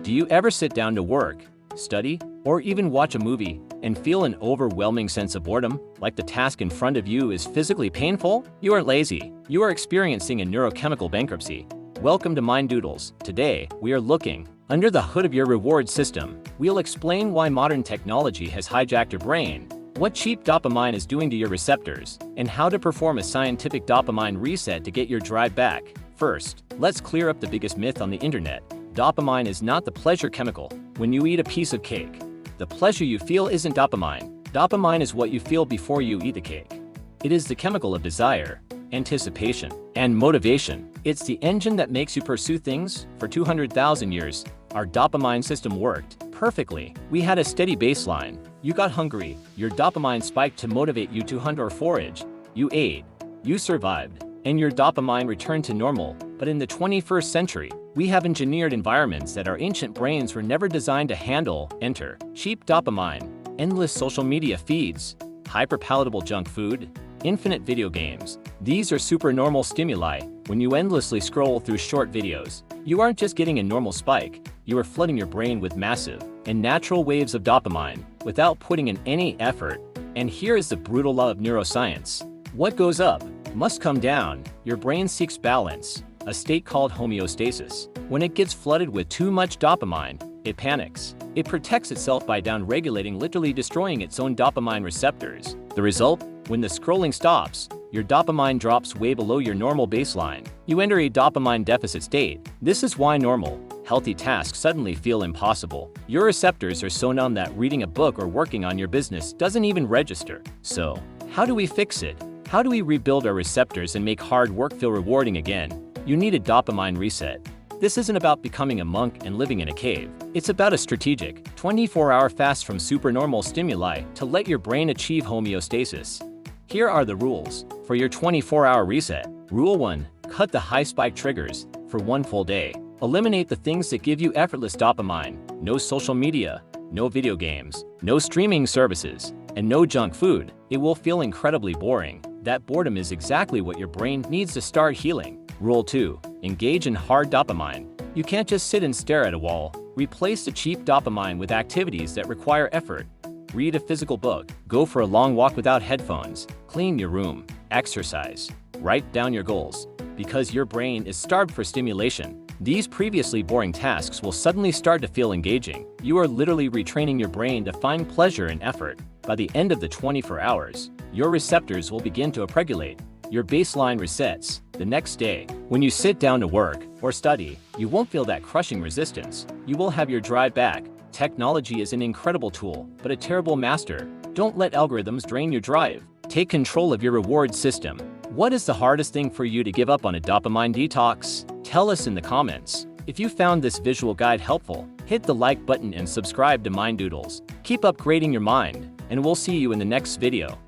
Do you ever sit down to work, study, or even watch a movie and feel an overwhelming sense of boredom, like the task in front of you is physically painful? You aren't lazy. You are experiencing a neurochemical bankruptcy. Welcome to MindDoodles. Today, we are looking under the hood of your reward system. We'll explain why modern technology has hijacked your brain, what cheap dopamine is doing to your receptors, and how to perform a scientific dopamine reset to get your drive back. First, let's clear up the biggest myth on the internet. Dopamine is not the pleasure chemical. When you eat a piece of cake, the pleasure you feel isn't dopamine. Dopamine is what you feel before you eat the cake. It is the chemical of desire, anticipation, and motivation. It's the engine that makes you pursue things. For 200,000 years, our dopamine system worked perfectly. We had a steady baseline. You got hungry, your dopamine spiked to motivate you to hunt or forage. You ate, you survived, and your dopamine returned to normal. But in the 21st century, we have engineered environments that our ancient brains were never designed to handle. Enter cheap dopamine, endless social media feeds, hyper-palatable junk food, infinite video games. These are supernormal stimuli. When you endlessly scroll through short videos, you aren't just getting a normal spike, you are flooding your brain with massive and natural waves of dopamine without putting in any effort. And here is the brutal law of neuroscience. What goes up must come down. Your brain seeks balance, a state called homeostasis. When it gets flooded with too much dopamine, it panics. It protects itself by downregulating, literally destroying its own dopamine receptors. The result? When the scrolling stops, your dopamine drops way below your normal baseline. You enter a dopamine deficit state. This is why normal, healthy tasks suddenly feel impossible. Your receptors are so numb that reading a book or working on your business doesn't even register. So, how do we fix it? How do we rebuild our receptors and make hard work feel rewarding again? You need a dopamine reset. This isn't about becoming a monk and living in a cave. It's about a strategic, 24-hour fast from supernormal stimuli to let your brain achieve homeostasis. Here are the rules for your 24-hour reset. Rule 1. Cut the high-spike triggers for one full day. Eliminate the things that give you effortless dopamine. No social media, no video games, no streaming services, and no junk food. It will feel incredibly boring. That boredom is exactly what your brain needs to start healing. Rule 2. Engage in hard dopamine. You can't just sit and stare at a wall. Replace the cheap dopamine with activities that require effort. Read a physical book, go for a long walk without headphones, clean your room, exercise, write down your goals. Because your brain is starved for stimulation, these previously boring tasks will suddenly start to feel engaging. You are literally retraining your brain to find pleasure in effort. By the end of the 24 hours, your receptors will begin to upregulate. Your baseline resets. The next day, when you sit down to work or study, you won't feel that crushing resistance. You will have your drive back. Technology is an incredible tool, but a terrible master. Don't let algorithms drain your drive. Take control of your reward system. What is the hardest thing for you to give up on a dopamine detox? Tell us in the comments. If you found this visual guide helpful, hit the like button and subscribe to MindDoodles. Keep upgrading your mind, and we'll see you in the next video.